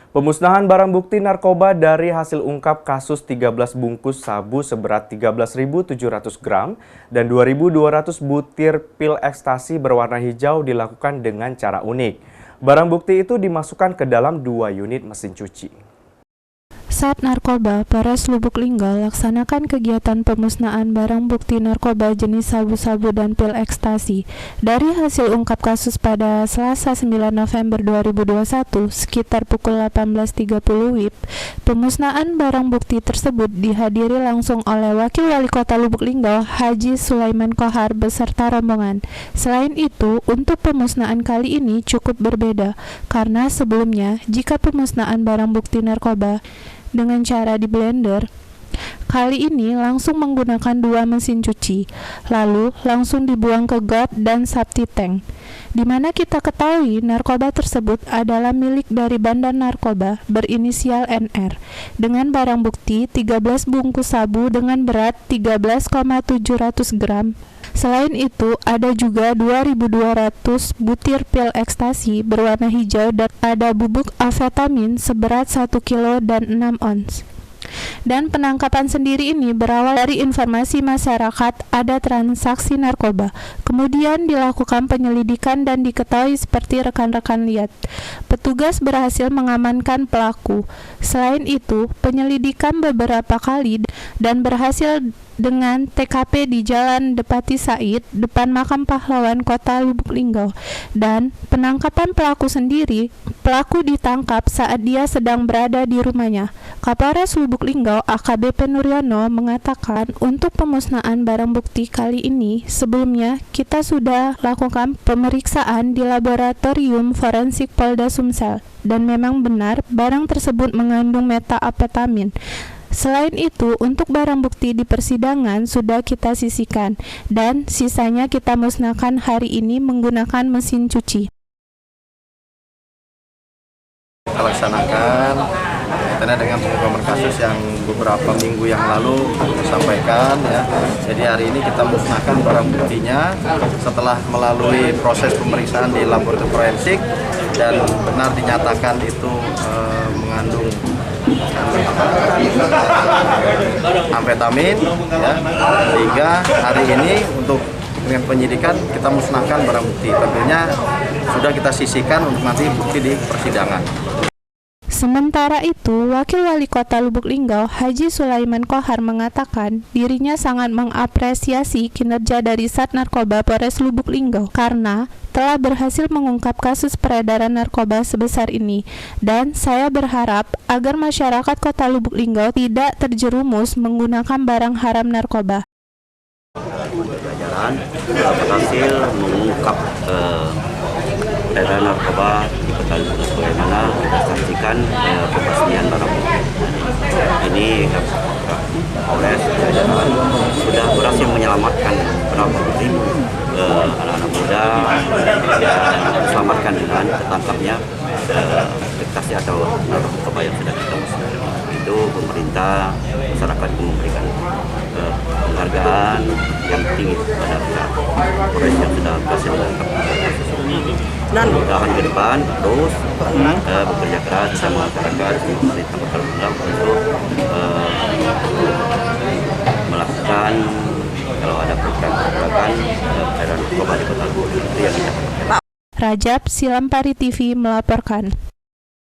Pemusnahan barang bukti narkoba dari hasil ungkap kasus 13 bungkus sabu seberat 13.700 gram dan 2.200 butir pil ekstasi berwarna hijau dilakukan dengan cara unik. Barang bukti itu dimasukkan ke dalam 2 unit mesin cuci. Sat Narkoba Polres Lubuk Linggau laksanakan kegiatan pemusnahan barang bukti narkoba jenis sabu-sabu dan pil ekstasi. Dari hasil ungkap kasus pada Selasa 9 November 2021 sekitar pukul 18.30 WIB, pemusnahan barang bukti tersebut dihadiri langsung oleh Wakil Wali Kota Lubuk Linggau Haji Sulaiman Kohar beserta rombongan. Selain itu, untuk pemusnahan kali ini cukup berbeda karena sebelumnya jika pemusnahan barang bukti narkoba dengan cara di blender, kali ini langsung menggunakan 2 mesin cuci, lalu langsung dibuang ke got dan septic tank, di mana kita ketahui narkoba tersebut adalah milik dari bandar narkoba berinisial NR, dengan barang bukti 13 bungkus sabu dengan berat 13,700 gram. Selain itu, ada juga 2.200 butir pil ekstasi berwarna hijau dan ada bubuk amfetamin seberat 1 kilo dan 6 ons. Dan penangkapan sendiri ini berawal dari informasi masyarakat ada transaksi narkoba. Kemudian dilakukan penyelidikan dan diketahui seperti rekan-rekan lihat. Petugas berhasil mengamankan pelaku. Selain itu, penyelidikan beberapa kali dan berhasil dengan TKP di Jalan Depati Said, depan Makam Pahlawan Kota Lubuk Linggau. Dan penangkapan pelaku sendiri, pelaku ditangkap saat dia sedang berada di rumahnya. Kapolres Lubuk Linggau AKBP Nuryono mengatakan untuk pemusnahan barang bukti kali ini, sebelumnya kita sudah lakukan pemeriksaan di laboratorium forensik Polda Sumsel dan memang benar barang tersebut mengandung metamfetamin. Selain itu, untuk barang bukti di persidangan sudah kita sisihkan dan sisanya kita musnahkan hari ini menggunakan mesin cuci. Kita laksanakan karena dengan pengungkapan kasus yang beberapa minggu yang lalu kita sampaikan ya. Jadi hari ini kita musnahkan barang buktinya setelah melalui proses pemeriksaan di laboratorium forensik dan benar dinyatakan itu mengandung amfetamin ya, sehingga hari ini untuk dengan penyidikan kita musnahkan barang bukti. Tentunya sudah kita sisihkan untuk nanti bukti di persidangan. Sementara itu, Wakil Wali Kota Lubuk Linggau Haji Sulaiman Kohar mengatakan dirinya sangat mengapresiasi kinerja dari Sat Narkoba Polres Lubuk Linggau karena telah berhasil mengungkap kasus peredaran narkoba sebesar ini, dan saya berharap agar masyarakat Kota Lubuk Linggau tidak terjerumus menggunakan barang haram narkoba. Jalan berhasil mengungkap peredaran narkoba di Kota Lubuk, bagaimana kita saksikan pembasmian barang bukti. Ini Polres sudah berhasil menyelamatkan berapa ribu anak-anak muda dan diselamatkan dengan tertangkapnya ekstasi atau narkoba yang sudah kita musnahkan. Itu pemerintah, masyarakat memberikan penghargaan yang tinggi pada Polres yang sudah berhasil mengungkap kasus ini. Dan mudah-mudahan ke depan terus bekerja keras bersama masyarakat, pemerintah Kota Lubuk Linggau untuk melakukan kalau ada pergerakan peredaran narkoba di Kota Lubuk Linggau itu yang kita lakukan. Rajab Silampari TV melaporkan.